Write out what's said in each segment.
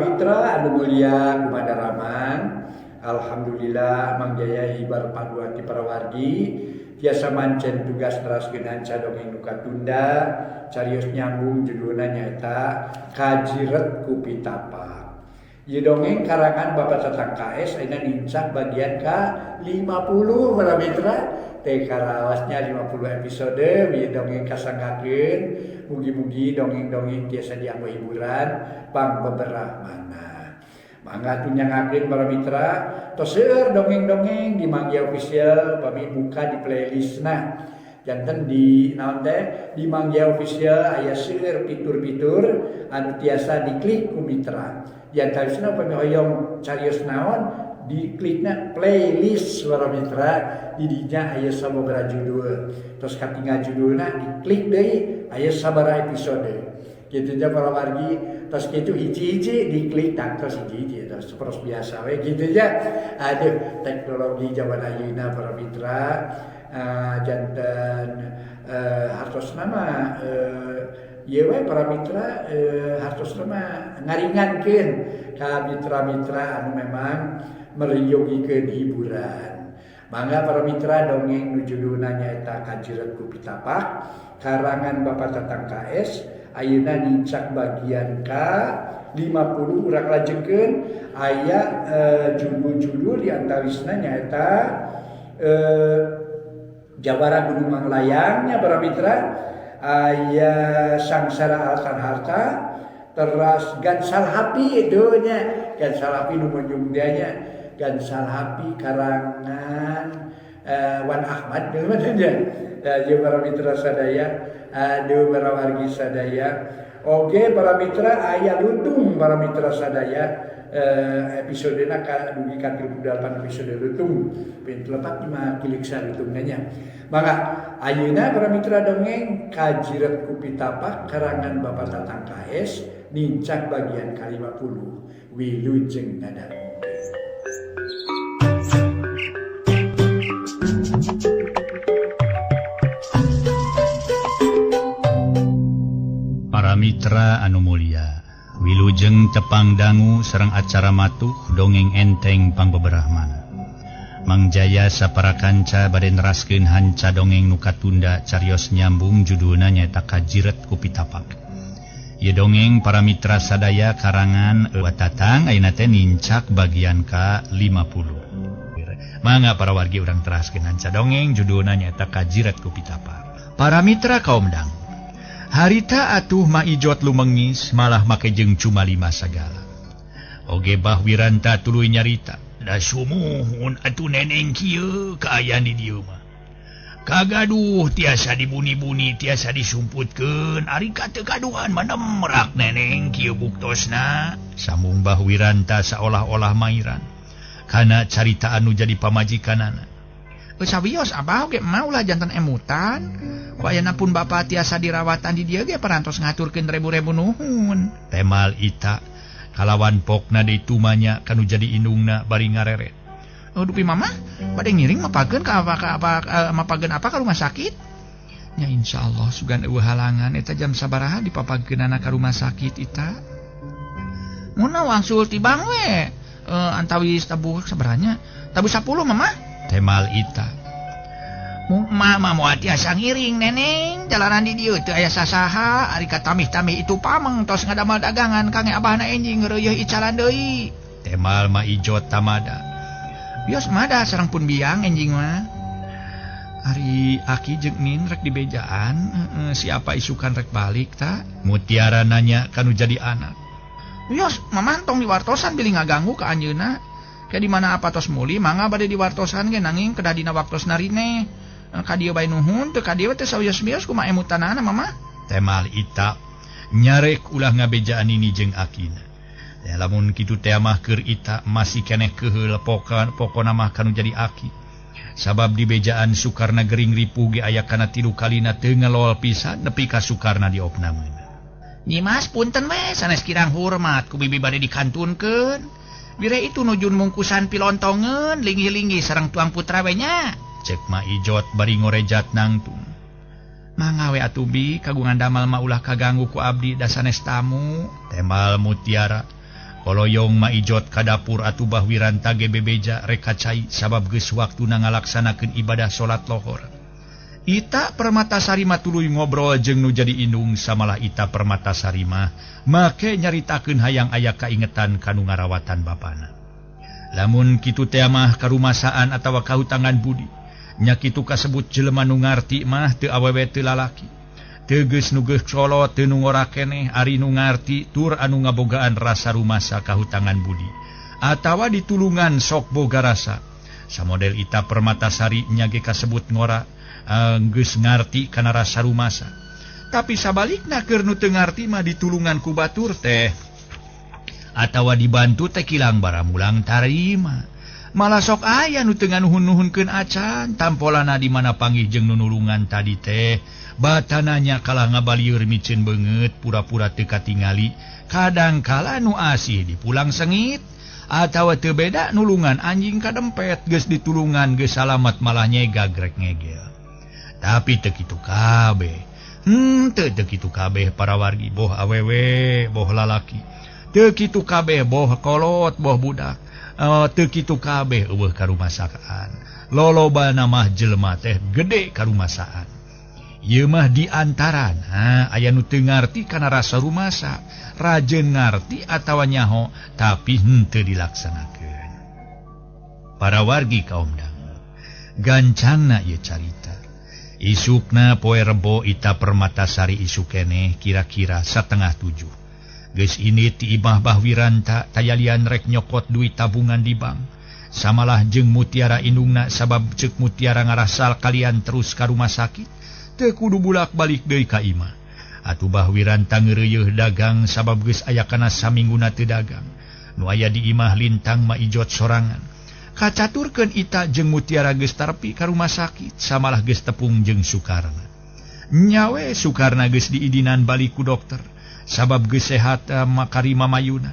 mitra anu mulia kumadaraman, alhamdulillah mangjaya hibar paduan ti para wargi tiasa mancen tugas neraskeun hanca dongeng nu katunda carios nyambung judulna nyaeta Kajiret ku Pitapa. Ieu dongeng karangan Bapak Tatang KS ayeuna nincak bagian ka-50 para mitra. Teh karawasnya 50 episode ieu dongeng kasanggakeun. Mugi-mugi dongeng-dongeng tiasa dianggo hiburan pang beberapana. Mangga tunyangakeun para mitra, tos seueur dongeng-dongeng di Manggia Official pami buka di playlistna. Janten di naon teh di Manggia Official aya seueur fitur-fitur anu tiasa diklik ku mitra. Yantawisna pami hoyong carios naon diklikna playlist para mitra di dinya aya sababaraha judul. Tos katingal judulna diklik deui aya sabaraha episode. Kitu nya para wargi tos kitu hiji-hiji diklik tos hiji-hiji tos seperti biasa we kitu nya. Aduh teknologi zaman ayeuna para mitra janten hartosna mah ieu we para mitra hartosna mah ngaringankeun ka mitra-mitra anu memang meriyogikeun hiburan. Mangga para mitra dongeng nu judulna nyaeta Kajiret ku Pitapa karangan Bapak Tatang KS ayeuna nincak bagian ka-50 urang lajengkeun aya judul-judul di antawisna nyaeta Jawara Gunung Manglayangnya para mitra aya Sangsara Alatan Harta teras Gansal Hapi itu nya Gansal Hapi nu munjung dianya Gansal Hapi karangan Wan Ahmad deui nya ya para mitra sadaya aduh para wargi sadaya oge para mitra aya lutung para mitra sadaya episodena dugi ka 38 episode lutung pintu lepat 5 kiliksa lutungnya. Maka ayeuna para mitra dongeng Kajiret ku Pitapa karangan Bapak Tatang KS nincak bagian ka-50 Wilujeng Dadang. Para mitra anu mulia, wilujeng tepang dangu sareng acara matuh dongeng enteng pangbeberahman. Mangjaya sapara kanca bade neraskeun hanca dongeng nu katunda carios nyambung judulna nyaeta Kajiret ku Pitapa. Ieu dongeng para mitra sadaya karangan Tatang ayeuna teh nincak bagian ka-50. Mangga para wargi urang teraskeun hanca dongeng judulna nyaeta Kajiret ku Pitapa. Para mitra kaum dangu, harita atuh maijot lumengis malah make jeung cuma 5 sagala. Oge bah wiranta tuluy nyarita, da sumuhun atuh neneng kieu kaayaan di dieu mah. Kagaduh tiasa dibuni-buni tiasa disumputkeun ari kateu kaduhan manemrak neneng kieu buktosna. Sambung bah wiranta saolah-olah mairan kana carita anu jadi pamajikanana. Sabios abah ge mau lah jantan emutan. Ku ayeuna pun bapa tiasa dirawatan di dieu ge parantos ngaturkeun rebu-rebu nuhun. Temal ita kalawan pokna deui tumanya kanu jadi indungna bari ngareret. Dupi mama bade ngiring mapageun ka mapageun apa ka rumah sakit? Nya insyaallah sugan eueuh halangan eta jam sabaraha dipapageunana ka rumah sakit ita. Mun wangsul tibang we antawis tabuh sabaranya? Tabuh 10 mama. Temal ita. Mama moal tiasa ngiring neneng jalanan di dieu teu aya sasaha ari katamih-tamih itu pameng tos ngadamel dagangan kange abahna enjing ngeureuh icalan deui. Temal ma ijot tamada. Bios mada sareng pun biang enjing mah. Ari aki jeung nin rek di bejaan siapa isukan rek balik ta? Mutiara nanya kanu jadi anak. Bios mamah tong diwartosan bilih ngaganggu ka anjeunna. Ka di mana apa tos muli mangga bade diwartosan ge nanging kedah dina waktos narine. Ka dieu bae nuhun teu ka dieu teh sawios-wios kumaha emutanana mama. Temal ita nyarek ulah ngabejaan ini jeung akina. Ya lamun kitu teh mah keur ita masih keneh keheul pokona mah kanu jadi aki. Sabab di bejaan sukarna gering ripuh ge aya kana 3 kalina teu ngelol pisan nepi ka sukarna diopnameun. Nyi Mas punten we sanes kirang hormat ku bibi bade dikantunkeun. Bire itu nujun mungkusan pilontongeun linggi-linggi sareng tuang putra we nya. Cek ma ijot bari ngorejat nangtung. Mangga we atuh bi kagungan damal mah ulah kaganggu ku abdi da sanes tamu. Temal mutiara Koloyong maijot ka dapur atuh Bah Wiranta ge bebeja reka cai sabab geus waktuna ngalaksanakeun ibadah salat lohor. Ita Permatasari mah tuluy ngobrol jeung nu jadi indung samalah Ita Permatasari mah make nyaritakeun hayang aya kaingetan kanu ngarawatan bapana. Lamun kitu teh mah karumasaan atawa kahutangan budi, nya kitu kasebut jelema nu ngarti mah teu awewe teu lalaki. Teu geus nu geus colot teu nu ngora keneh ari nu ngarti tur anu ngabogaan rasa rumasa kahutangan budi atawa ditulungan sok boga rasa. Samodel Ita Permatasari nya ge kasebut ngora geus ngarti kana rasa rumasa. Tapi sabalikna keur nu teu ngarti mah ditulungan ku batur teh atawa dibantu teh kilang baramulang tarima. Malah sok aya nu teu nganuhun-nuhunkeun acan tampolana di mana panggih jeung nu nulungan tadi teh batananya kalah ngabalieur micen beungeut pura-pura teu katingali, kadang kala nu asih dipulang sengit atawa teu beda nulungan anjing kadempet geus ditulungan geus salamet malah nyegagrek ngegel. Tapi teu kitu kabeh. Teu kitu kabeh para wargi, boh awewe, boh lalaki. Teu kitu kabeh boh kolot, boh budak. Teu kitu kabeh eueuh karumasaan. Lolobana mah jelema teh gede karumasaan. Ieu mah diantarana aya nu teu ngarti kana rasa rumasa, rajeun ngarti atawa nyaho tapi henteu dilaksanakeun. Para wargi kaum dangu, gancangna ieu carita. Isukna poe Rebo Ita Permatasari isu keneh kira-kira 6:30. Geus init ti imah Bah Wiranta tayalian rek nyokot duit tabungan di bank. Samalah jeung Mutiara indungna sabab ceuk Mutiara ngarasal kalian terus ka rumah sakit, teu kudu bulak-balik deui ka imah. Atuh Bah Wiranta ngeureuyeuh dagang sabab geus aya kana samingguna teu dagang. Nu aya di imah lintang maijot sorangan. Kacaturkeun Ita jeung Mutiara geus tarpi ka rumah sakit, samalah geus tepung jeung Sukarna. Nyawe Sukarna geus diidinan balik ku dokter, sabab geus sehat makarima mayuna.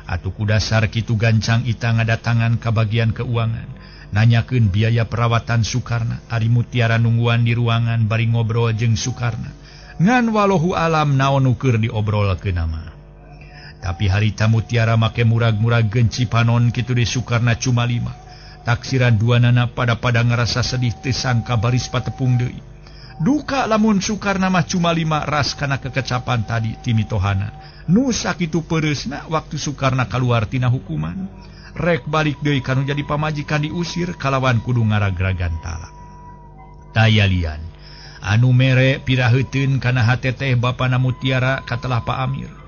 Atuh ku dasar kitu gancang Ita ngadatangan ka bagian keuangan, nanyakeun biaya perawatan Sukarna. Ari Mutiara nungguan di ruangan bari ngobrol jeung Sukarna, ngan walahu alam naon nu keur diobrolkeun nama. Tapi harita Mutiara make murag-murag genci panon kitu di Sukarna cuma 5. Taksiran duanana pada ngerasa sedih teu sangka baris patepung deui. Duka lamun Sukarna mah cuma 5 ras kana kekecapan tadi timitohana. Nu sakitu peureusna waktu Sukarna kaluar tina hukuman, rek balik deui kanu jadi pamajikan diusir kalawan kudu ngaragragan talak. Tayalian anu mere piraheuteun kana hate teh bapana Mutiara katelah Pak Amir.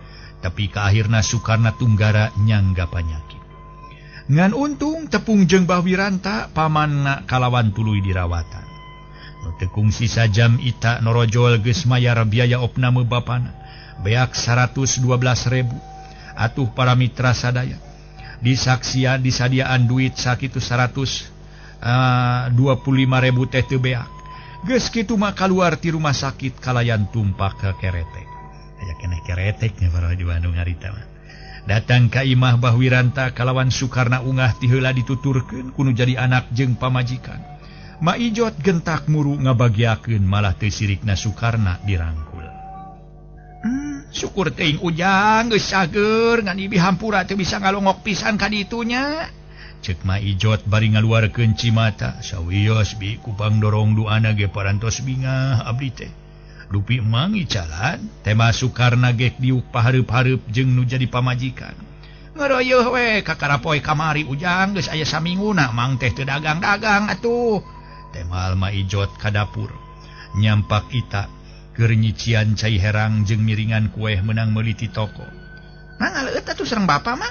Tapi ka akhirna Sukarna tunggara nyangga panyakit. Ngan untung tepung jeung Bah Wiranta pamanna kalawan tuluy dirawatan. Nu teu kungsi sajam Ita norojol geus mayar biaya opname bapana beak 112.000. Atuh para mitra sadaya disaksia disadiaan duit sakitu 125.000 teh teu beak. Geus kitu mah kaluar ti rumah sakit kalayan tumpak ke keretek. Aya keneh keretek nya para di Bandung harita mah. Datang ka imah Bah Wiranta kalawan Sukarna ungah ti heula dituturkeun kudu jadi anak jeung pamajikan. Maijot gentak muru ngabagiakeun malah teu sirikna Sukarna dirangkul. Syukur teuing ujang geus sager ngan ibi hampura teu bisa ngalongok pisan ka ditunya. Ceuk Maijot bari ngaluarkeun cimata, sawios bi kupang dorong duana ge parantos bingah abdi teh. Dupi mangi jalan, tema Sukarna gek diuk pahareup-hareup jeung nu jadi pamajikan. Ngeroyeuh we kakarapoe kamari ujang geus aya samingguna mang teh teu dagang-dagang atuh. Temal Maijot ka dapur. Nyampak Ita keur nyician cai herang jeung miringan kueh meunang meuli ti toko. Nangaleut atuh sareng bapa mah?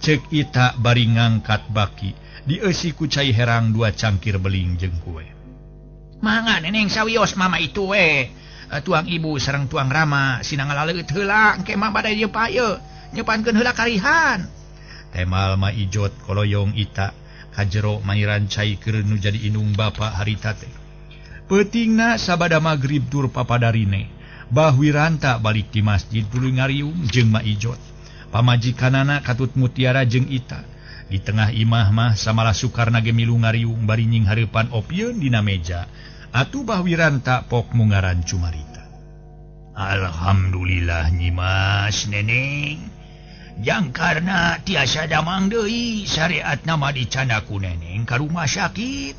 Ceuk Ita bari ngangkat baki, dieusi ku cai herang 2 cangkir beling jeung kueh. Mangga neneng sawios mama itu we. Tuang ibu sareng tuang Rama sina ngalaleut heula engke mah bade dieu paeu nyepankeun heula karihan. Temal Maijot koloyong Ita ka jero mairan cai keur nu jadi indung bapa harita teh. Peutingna sabada magrib tur papadarine, Bah Wiranta balik di masjid tuluy ngariung jeung Maijot. Pamajikanana katut Mutiara jeung Ita. Di tengah imah mah samalah Sukarna ge milu ngariung bari nying hareupan opieun dina meja. Atuh Bah Wiranta pok mungaran cumarita. Alhamdulillah nyimas neneng. jangkarna tiasa damang deui syariat nama dicana ku neneng ka rumah sakit.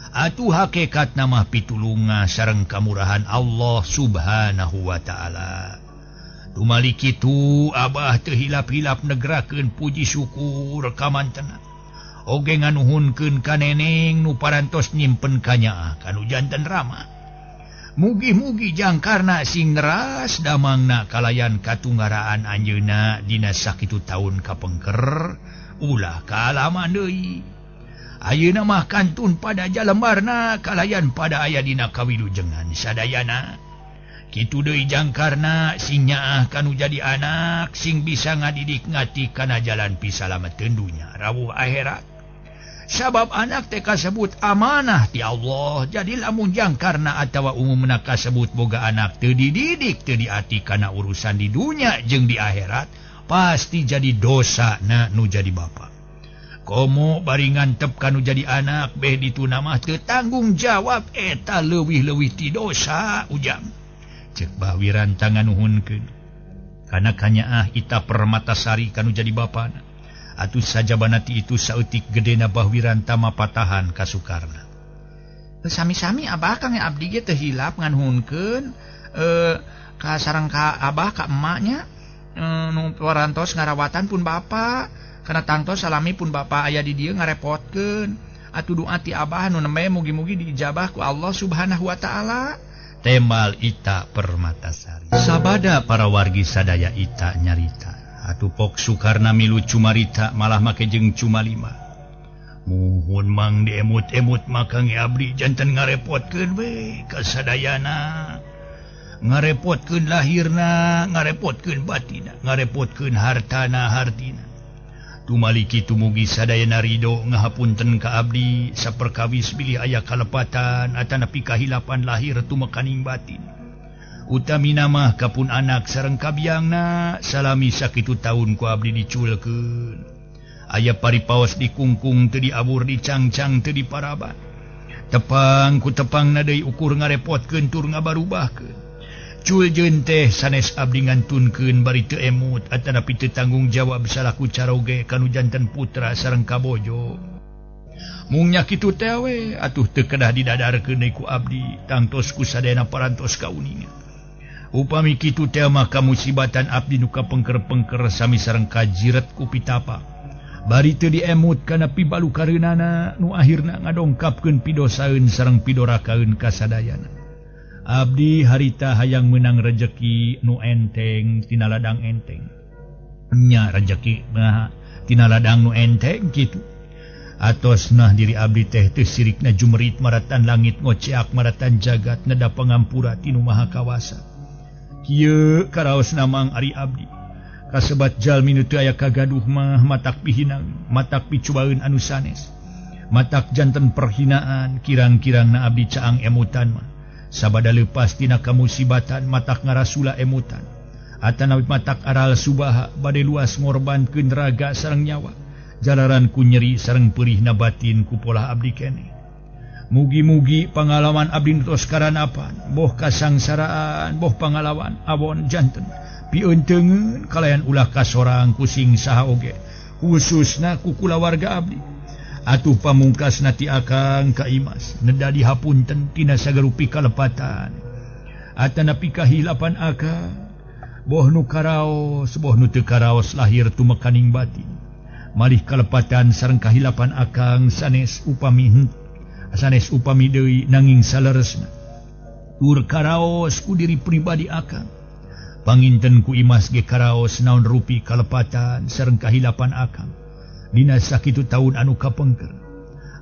Atuh hakikat nama pitulungan sareng kamurahan Allah subhanahu wa ta'ala. Tumali kitu abah teu hilap-hilap negrakeun puji syukur kamantenna. Oge nganuhunkeun ka neneng nu parantos nyimpen kanyaah kanu janten rama. Mugi-mugi jangkarna sing neras damangna kalayan katunggaraan anjeunna dina sakitu taun kapengker ulah kaalaman deui. Ayeuna mah kantun pada jalembarna kalayan pada aya dina kawilujengan sadayana. Kitu deui jangkarna sing nyaah kanu jadi anak sing bisa ngadidik ngati kana jalan pisalameteun dunya rawuh akhirat. Sabab anak teh kasebut amanah ti Allah. Jadi lamun jangkarna atawa umumna kasebut boga anak teu dididik teu diati kana urusan di dunya jeung di akhirat, pasti jadi dosana nu jadi bapa. Komo bari ngantep kanu jadi anak beh dituna mah teu tanggung jawab eta leuwih-leuwih ti dosa ujang. Cek bawiran tangan nuhunkeun. Kana kanyaah ita Permatasari kanu jadi bapana. Atuh saja banati itu saeutik gedena bahwiran tama patahan ka Sukarna. Sami-sami abah kang abdi ge teu hilap nganuhunkeun ka sareng ka abah ka emaknya nu warantos ngarawatan pun bapa kana tangtos salami pun bapa aya di dieu ngarepotkeun. Atuh doa ti abah nu nembe mugi-mugi diijabah ku Allah subhanahu wa ta'ala. Temal ita Permatasari. Sabada para wargi sadaya ita nyarita. Atuh pok Sukarna milu cumarita malah make jeung cumalima. Muhun mang diemut-emut maka abdi janten ngarepotkeun we ka sadayana. Ngarepotkeun lahirna, ngarepotkeun batina, ngarepotkeun hartana hartina. Tumali kitu mugi sadayana ridho ngahapunten ka abdi saperkawis bilih aya kalepatan atanapi kahilapan lahir tumekaning batin. Utamina mah kapun anak sareng kabiangna salami sakitu taun ku abdi diculkeun. Aya paripaos dikungkung teu diabur dicangcang teu diparaban. Tepang ku tepangna deui ukur ngarepotkeun tur ngabarubahkeun. Culjeun teh sanes abdi ngantunkeun bari teu emut atanapi teu tanggung jawab salaku caroge kanu janten putra sareng kabojo. Mung nya kitu teh we atuh teu kedah didadarkeun deui ku abdi tangtos ku sadayana parantos kauningan. Upami kitu teh mah kamusibatan abdi nu kapengker-pengker sami sareng kajiret ku pitapa. Bari teu diemut kana pibalukareunana nu ahirna ngadongkapkeun pidosaeun sareng pidorakaeun ka sadayana. Abdi harita hayang meunang rejeki nu enteng tina ladang enteng. Nya rejeki mah tina ladang nu enteng kitu. Atosna diri abdi teh teu sirikna jumerit maratan langit ngoceak maratan jagat nada pangampura tinu maha kawasa. Kieu karaos namang ari abdi. Kasebat jalmi nu teu aya kagaduh mah matak pihinang, matak picubaeun anu sanes. Matak janten perhinaan kirang-kirangna abdi caang emutan mah. Sabada leupas tina kamusibatan matak ngarasula emutan. Atanapi matak aral subaha bade luas ngorbankeun raga sareng nyawa. Jalaran ku nyeri sareng peurihna batin ku pola abdi keneh. Mugi-mugi pangalaman abdi tos karanapan, boh kasangsaraan, boh pangalaman abon janten. Pieunteugeun kalayan ulah kasorang kusing saha oge, khususna ku kulawarga abdi. Atuh pamungkasna ti akang ka Imas, neda dihapunten tina sagarupi kalepatan. Atanapi kahilapan akang, boh nu karaos, boh nu teu karaos lahir tumekaning batin. Malih kalepatan sareng kahilapan akang sanes upami deui nanging saleresna. Tur karaos ku diri pribadi akang. Panginten ku Imas ge karaos naon rupi kalepatan sareng kahilapan akang. Dina sakitu taun anu kapengker.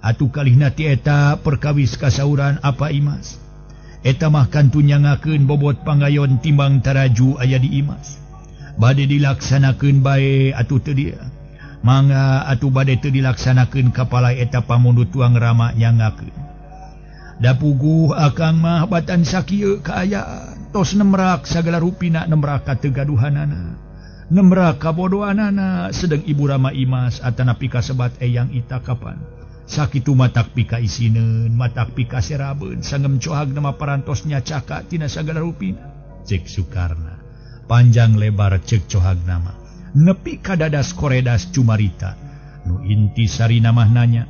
Atuh kalihna ti eta perkawis kasauran apa Imas. Eta mah kantun nyangakeun bobot pangayon timbang taraju aya di Imas. Bade dilaksanakeun bae atuh teu dia. Mangga atuh bade teu dilaksanakeun kapala eta pamundut tuang rama nyangakeun. Da puguh akang mah batan sakieu kaayaan tos nemrak sagala rupina nemrak kategaduhanana. Nemrak kabodohanana sedeng ibu rama Imas atanapi kasebat eyang ita kapan. Sakitu matak pika isineun, matak pika serabeun, sangem cohag nama parantosnya caka tina sagala rupina. Cek Sukarna, panjang lebar cek cohag nama. nepi ka dadas koredas Cumarita nu inti sarina mahnanya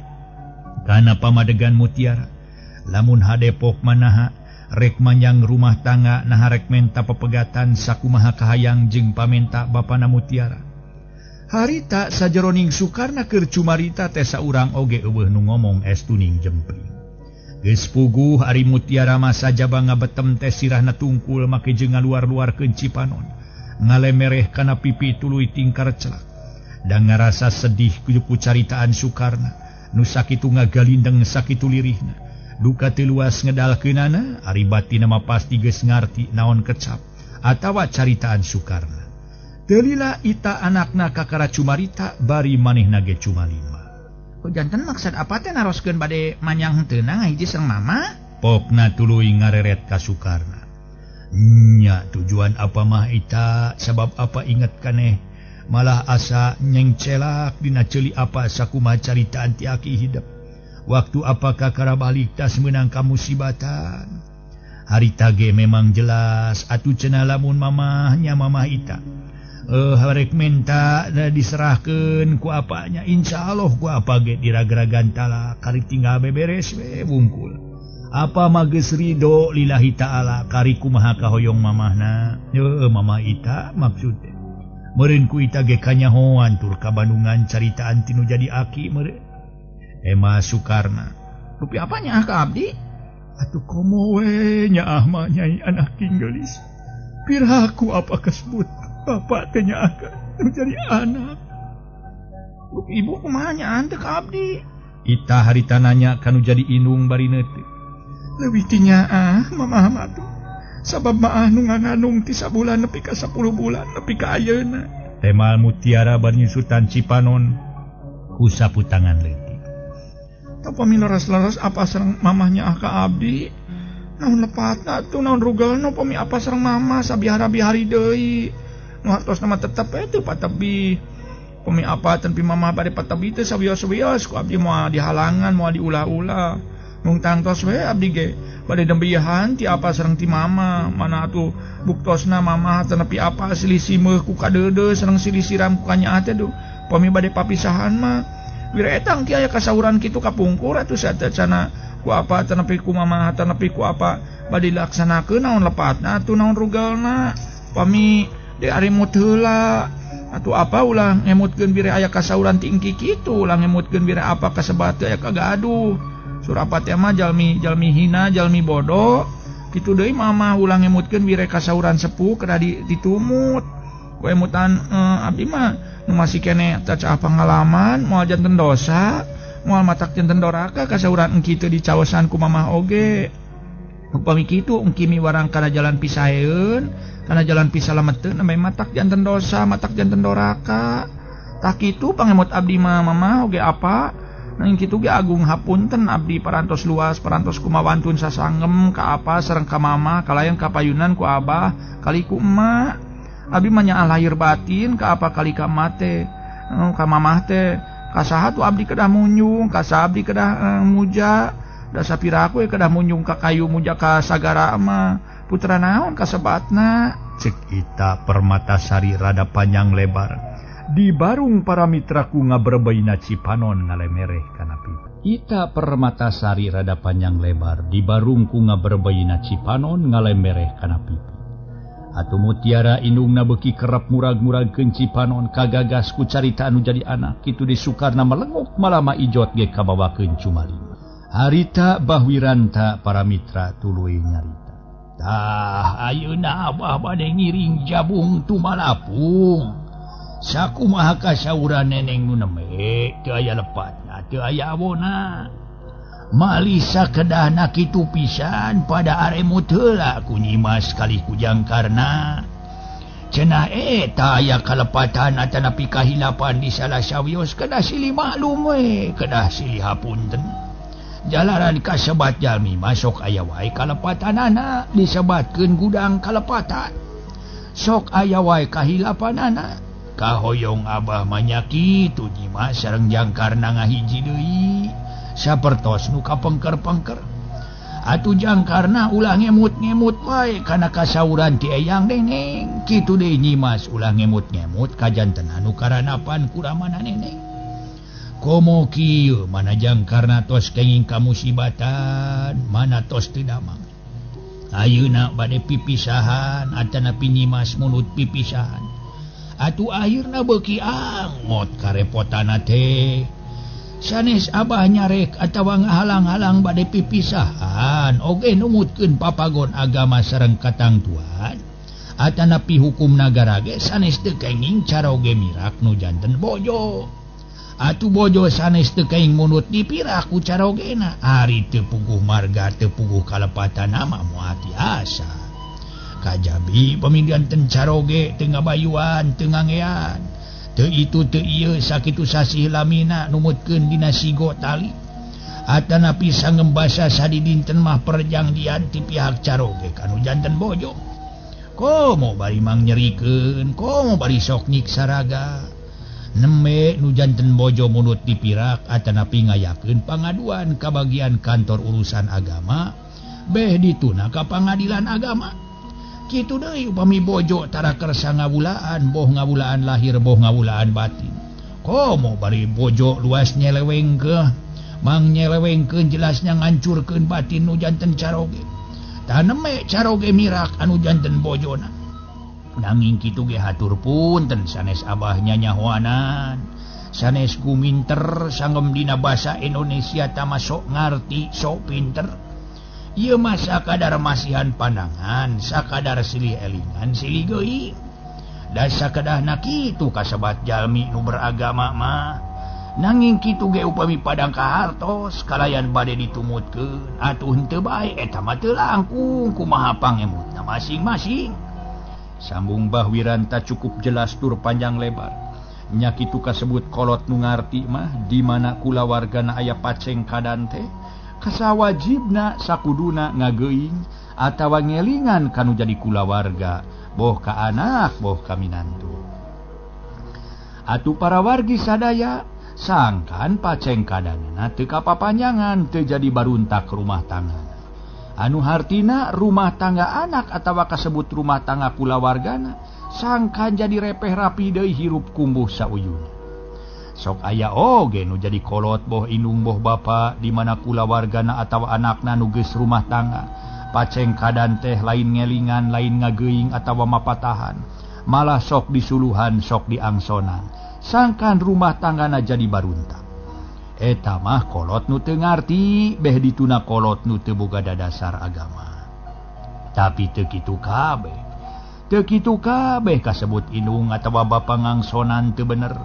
kana pamadegan Mutiara lamun hadepok manaha rek manyang rumah tangga naha rek menta pepegatan sakumaha kahayang jeung pamenta bapana Mutiara. Harita sajeroning Sukarna keur Cumarita teh saurang oge eueuh nu ngomong estuning jempring. Geus puguh ari Mutiara mah sajaba ngabetem teh sirahna tungkul make jeung ngaluar-luarkeun Cipanon. Ngalemereh kana pipi tuluy tingkar celak. Dan ngarasa sedih ku caritaan Sukarna nu sakitu ngagalindeng sakitu lirihna. Duka teu luas ngedalkeunana ari batina mah pasti geus ngarti naon kecap atawa caritaan Sukarna. Teulila ita anakna kakara Cumarita bari manehna ge Cumalima. Janten maksud apa teh naroskeun bade manyang henteu hiji sareng mama? Pokna tuluy ngareret ka Sukarna. Nya tujuan apa mah ita sabab apa inget kaneh malah asa nyengcelak dina ceuli apa sakumaha caritaan ti aki hidup. Waktu apa kakara balik tas menang ka musibatan. Harita ge memang jelas atuh cenah lamun mamahnya mamah ita. Harek menta diserahkeun ku apanya insyaallah ku apa ge diragragan tala kari tinggal beberes we wungkul. Apa mah geus ridho lillahi taala kari kumaha kahoyong mamahna. Mamah ita maksud teh. Meureun ku ita ge kanyahoan tur ka Bandungan caritaan tinu jadi aki meureun. Ema Sukarna. Rupi apanya ka abdi? Atuh komo we nya mah nyai anak tinggelis. Piraku apa kasebut bapak teh nya nu jadi anak. Rupi ibu kumaha nya teh ka abdi? Ita harita nanya kanu jadi indung barina teh. Leuwih ti nyaah mamah mah tuh. Sabab mah nu ngangandung ti sabulan nepi ka 10 bulan nepi ka ayeuna. Temal Mutiara bari nyusutan Cipanon ku saputangan leutik. Tapami leres-leres apa sareng mamahnya ka abdi. Naon lepatna tuh naon rugalna pami apa sareng mama sabihara-bihari deui. Nu hartosna mah tetep teu patebi. Pami apa tan pi mama bade patebi teh sawios-wios ku abdi moal dihalangan moal diulah-ulah. Mung tangtos we abdi ge bade dembihan ti apa sareng ti mama. Mana atuh buktosna mama teu nepi apa silih simeuh ku kadeudeus sareng silih siram ku kanyaah teh duh. Pami bade papisahan mah wira etang ti aya kasauran kitu kapungkur atuh sateucana ku apa teu nepi ku mama teu nepi ku apa bade dilaksanakeun naon lepatna atuh naon rugalna. Pami de ari mut heula atuh apa ulah ngemutkeun bire aya kasauran ti engki kitu ulah ngemutkeun bire apa kasebat teu aya kagaduh. Surapat teh mah jalmi hina jalmi bodoh kitu deui mama ulah ngemutkeun bire kasauran sepuh kada ditumut. Ku emutan abdi mah nu masih kene caca pangalaman moal janten dosa moal matak janten doraka kasauran engki teu dicaosan ku mamah oge. Upami kitu engki miwarang kana jalan pisaheun kana jalan pisalametkeun ame matak janten dosa matak janten doraka. Tah kitu pangemut abdi mah mamah oge apa nang kitu ge agung hapunten abdi parantos luas parantos kumawantun sasanggem ka apa sareng ka mama kalayan kapayunan ku abah kali ku emak. Abi mah nyaah lahir batin ka apa kali ka mate ka mamah teh kasaha tuh abdi kedah munjung ka abdi kedah muja da sapiraku kedah munjung ka kayu muja ka sagara mah putra naon kasebatna cek ita Permatasari rada panjang lebar di barung para mitraku ngaberbeina Cipanon ngalemereh kana pipi. Ita Permatasari rada panjang lebar di barungku ngaberbeina Cipanon ngalemereh kana pipi. Atuh Mutiara indungna beuki kerep murag-muragkeun Cipanon kagagas ku carita anu jadi anak kitu di Sukarna melengok malama ijot ge kabawakeun Cumalima. Harita bahwiranta para mitra tuluy nyarita. Tah ayeuna abah bade ngiring jabung tu Malapung. Sakumaha kasauran neneng nu neme teu aya lepatna teu aya awona. Malisa kedahna kitu pisan pada aremut heula ku nyimas kali ku jangkarna. Cenah eta aya kalepatan atanapi kahilapan di salah sawios kedah silih maklum we kedah silih hapunten. Jalaran kasebat jalmi masok aya wae kalepatanana disebatkeun gudang kalepatan. Sok aya wae kahilapanana kahoyong abah manyaki tu nyimas sareng jangkarna ngahiji deui. Sapertos nu kapengker-pengker. Atujang karena ulah ngemut-ngemut wae kana kasauran ti eyang neneng. Kitu deui Nyimas ulah ngemut-ngemut kajanten anu karanapan kuramana neneng. Komo kieu manajang karna tos kenging kamusibatan, mana tos teu damang. Ayeuna bade pipisahan atanapi Nyimas munut pipisahan. Atuh akhirna beuki angot karepotana teh. Sanes Abah nyarek atawa ngahalang-halang bade pipisahan oge numutkeun papagon agama sareng katangtuan atanapi hukum nagara ge sanes teu kenging cara oge mirak nu janten bojo. Atuh bojo sanes teu kenging munut dipirak ku cara ogena ari teu puguh marga teu puguh kalepatan mah moal tiasa. Kajabi pamindian ten cara oge teu ngabayuan teu ngangean. Teu itu teu ieu sakitu sasih lamina numutkeun dina sigo tali. Atanapi sangem basa sadi dinten mah perjangdian ti pihak caroge kanu janten bojo. Komo bari mang nyerikeun, komo bari sok nyiksa raga. Neme nu janten bojo munut dipirak atanapi ngayakeun pangaduan ka bagian kantor urusan agama, beh dituna ka pangadilan agama. Kitu deui upami bojo tara kersa ngawulaan, boh ngawulaan lahir, boh ngawulaan batin. Komo bari bojo luas nyelewengkeun, mang nyelewengkeun jelasnya ngancurkeun batin nu janten caroge. Taneme caroge mirak anu janten bojona. Nanging kitu ge hatur punten sanes Abah nyanyahoanan. Sanes guminter sangem dina basa Indonesia tama sok ngarti, sok pinter. Ieu mah sakadar masihan pandangan, sakadar silih elingan, silih geuing. Da sakadahna kitu kasebat jalmi nu beragama mah. Nanging kitu ge upami padang kahartos kalayan bade ditumutkeun, atuh henteu bae eta mah teu langkung kumaha pangemutna masing-masing. Sambung Mbah Wiranta cukup jelas tur panjang lebar. Nya kitu kasebut kolot nu ngarti mah di mana kulawargana aya paceng kadan teh. Kasawajibna sakuduna ngageuing atawa ngelingan kanu jadi kulawarga, boh ka anak boh ka minantu. Atuh para wargi sadaya sangkan paceng kadanana teu kapapanjangan teu jadi baruntak rumah tangga. Anu hartina rumah tangga anak atawa kasebut rumah tangga kulawargana sangkan jadi repeh rapi deui hirup kumbuh sauyuna. Sok aya oge nu jadi kolot boh indung boh bapa di mana kulawargana atawa anakna nu geus rumah tangga paceng kadan teh lain ngelingan lain ngageuing atawa mapatahan malah sok disuluhan sok diangsonan sangkan rumah tanggana jadi baruntak. Eta mah kolot nu teu ngarti beh dituna kolot nu teu boga dadasar agama. Tapi teu kitu kabeh kasebut indung atawa bapa ngangsonan teu bener.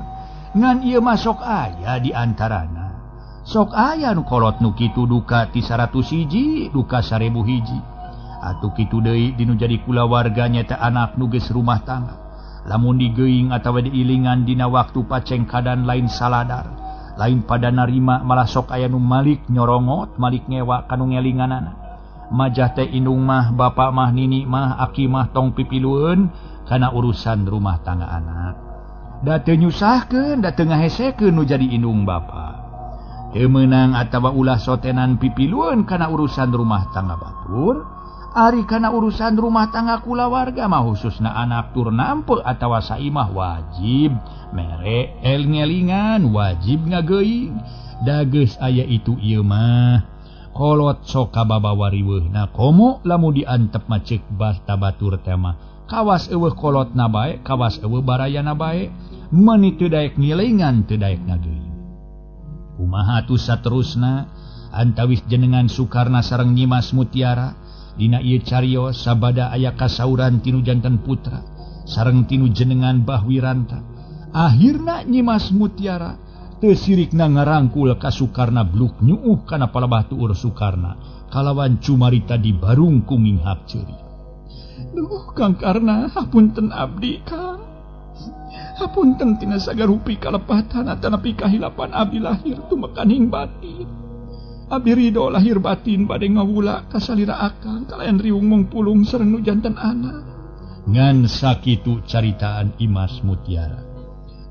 Ngan ieu mah sok aya di antarana. Sok aya nu kolot nu kitu duka ti 100 hiji, duka 1000 hiji. Atuh kitu deui dinu jadi kulawarga nya teh anak nu geus rumah tangga. Lamun digeuing atawa diilingan dina waktu paceng kadan lain saladar, lain pada narima malah sok aya nu malik nyorongot, malik ngewa kanu ngelinganana. Majah teh indung mah, bapa mah, nini mah, aki mah tong pipilueun kana urusan rumah tangga anak. Da teu nyusahkeun, da teu ngahesekeun nu jadi indung bapa. Teu meunang atawa ulah sotenan pipilueun kana urusan rumah tangga batur, ari kana urusan rumah tangga kulawarga mah khususna anak tur nampeu atawa saimah wajib mere ngelingan, wajib ngageuing. Da geus aya itu ieu mah kolot sok kababawa riweuhna komo lamun diantep mah ceuk basta batur teh mah kawas eueuh kolotna bae, kawas eueuh barayana bae. Mani teu daek ngilingan, teu daek ngageuing. Kumaha atuh saterusna antawis jenengan Sukarna sareng Nyimas Mutiara dina ieu cariyos sabada aya kasauran tinu janten putra sareng tinu jenengan Mbah Wiranta. Akhirna Nyimas Mutiara teu sirikna ngarangkul ka Sukarna bluk nyuuh kana palebah tuur Sukarna kalawan cumarita di barung kuminghak ceuri. Duh Kang Karna, hapunten abdi Kang. Hapunten tina sagarupi kalepatan atanapi kahilapan abdi lahir tumekaning batin. Abdi ridho lahir batin bade ngawula ka salira akang kalayan riung mungpulung sareng nu janten anak. Ngan sakitu caritaan Imas Mutiara.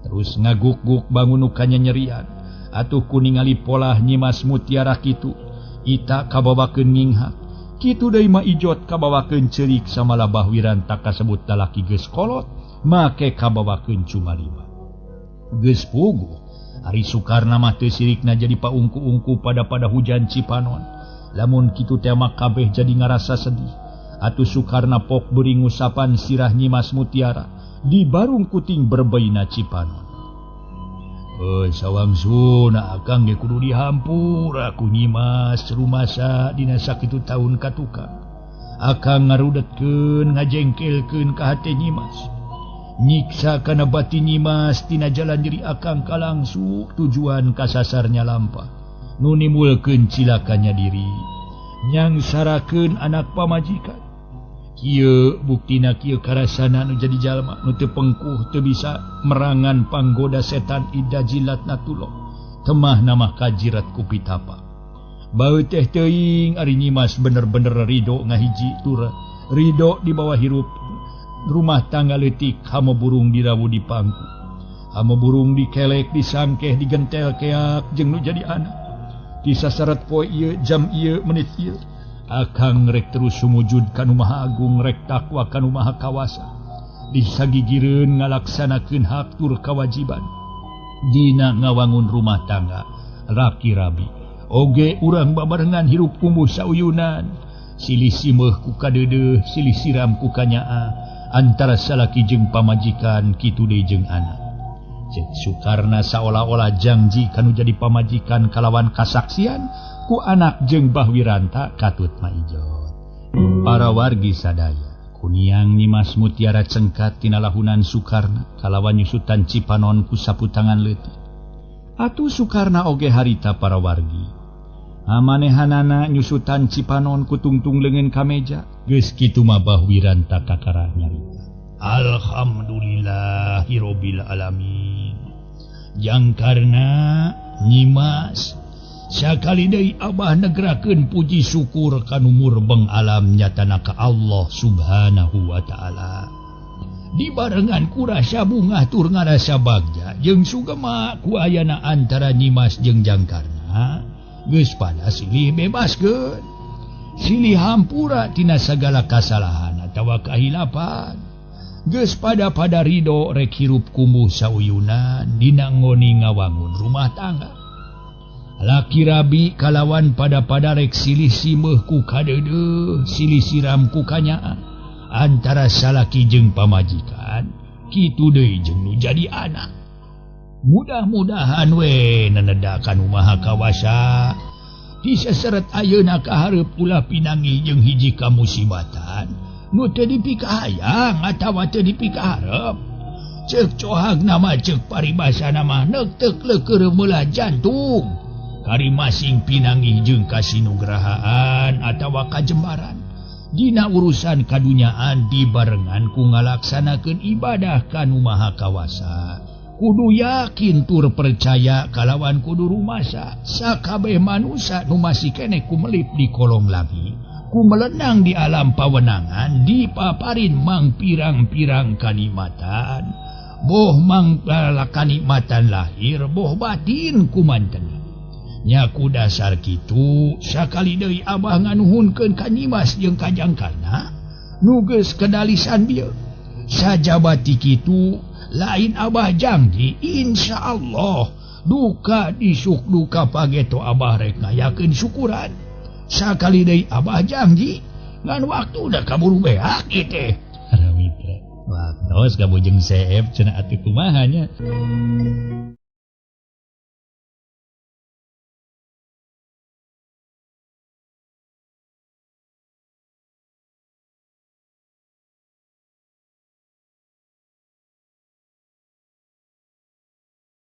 Terus ngaguk-guk bangun ukanya nyerian. Atuh kuningali polah Nyimas Mutiara kitu. Ita kabawakeun nginghak. Kitu deui mah ijot kabawakeun ceurik samalabah wiranta kasebut lalaki geus kolot make kabawakeun cuma 5. Geus puguh Ari Sukarna mah teu sirikna jadi paungku-ungku pada hujan Cipanon. Lamun kitu teh mah kabeh jadi ngarasa sedih. Atuh Sukarna pok beri ngusapan sirah Nyimas Mutiara di barung kuting berbaina Cipanon. Sawangsuna akang ge kudu dihampura ku Nyimas rumasa dina sakitu taun katukang. Akang ngarudetkeun ngajengkelkeun ka hate Nyimas. Nyiksa kana batin Nyimas tina jalan diri akang kalangsung tujuan kasasarnya lampah. Nu nimulkeun cilakanya diri. Nyangsarakeun anak pamajikan. Kieu buktina kieu karasana nu jadi jalma nu teu pengkuh teu bisa merangan panggoda setan ida jilat natulok temah nama kajirat ku pitapa. Baeu teh teuing ari Nyimas bener-bener ridho ngahiji tura ridho di bawah hirup rumah tangga leutik hamo burung dirawu di pangku hamo burung dikelek disangkeh digentel keak jeung nu jadi anak di sasaret poe ieu jam ieu menit ieu. Akang rek terus sumujud kanu Maha Agung rek takwa kanu Maha Kawasa disagigireun ngalaksanakeun hak tur kawajiban dina ngawangun rumah tangga laki rabi oge urang babarengan hirup kumuh sauyunan silih simeuh ku kadeudeuh silih siram ku kanyaa antara salaki jeung pamajikan kitu deui jeung anak. Cek Sukarna saolah-olah janji kanu jadi pamajikan kalawan kasaksian ku anak jeung Bahwiranta katut maijot. Para wargi sadaya kuniang Nyimas Mutiara cengkat tina lahunan Sukarna kalawan nyusutan Cipanon ku saputangan leutik. Atuh Sukarna oge harita para wargi. Amanehanana nyusutan Cipanon ku tungtung leungeun ka meja. Geus kitu mah Bahwiranta kakarah nyarita. Alhamdulillahirabbil alamin. Jangkarna Nyimas sakali deui Abah negrakeun puji syukur ka numur beng alam nyatana ka Allah Subhanahu wa taala. Dibarengan ku rasa bungah tur ngarasa bagja jeung sugema ku ayana antara Nyimas jeung Jangkarna geus pada silih bebaskeun. Silih hampura tina sagala kasalahan atawa kahilapan. Geus pada ridho rek hirup kumuh sauyunan dina ngoni ngawangun rumah tangga. Laki rabi kalawan pada rek silih simeuh ku kadeudeuh silih siram ku kanyaan antara salaki jeung pamajikan kitu deui jeung nu jadi anak. Mudah-mudahan we naneda kanu Maha Kawasa diseseret ayeuna ka hareup ulah pinangih jeung hiji kamusibatan nu teu dipikahayang atawa teu dipikaharep. Ceuk cohag nama ceuk paribasana mah neuk-teuk leukeureuh meulah jantung kari masing pinangih jeung kasinugrahaan atawa kajembaran dina urusan kadunyaan dibarengan ku ngalaksanakeun ibadah kanu Maha Kawasa. Kudu yakin tur percaya kalawan kudu rumasa sakabeh manusia nu masih keneh kumelip di kolong langit ku melenang di alam pawenangan dipaparin mang pirang-pirang kanikmatan boh mang kanikmatan lahir boh batin kumanten nya ku dasar kitu sakali deui Abah nganuhunkeun ka Nyimas jeung ka Jangkarna nu geus kedalisan bieu sajabati kitu lain Abah janji insyaallah duka disuk duka pageto Abah rek ngayakeun syukuran. Sakali deui Abah janji ngan waktu udah kaburu beak teh. Haramitra. Waktos kabujeng seep cenah atuh kumaha nya.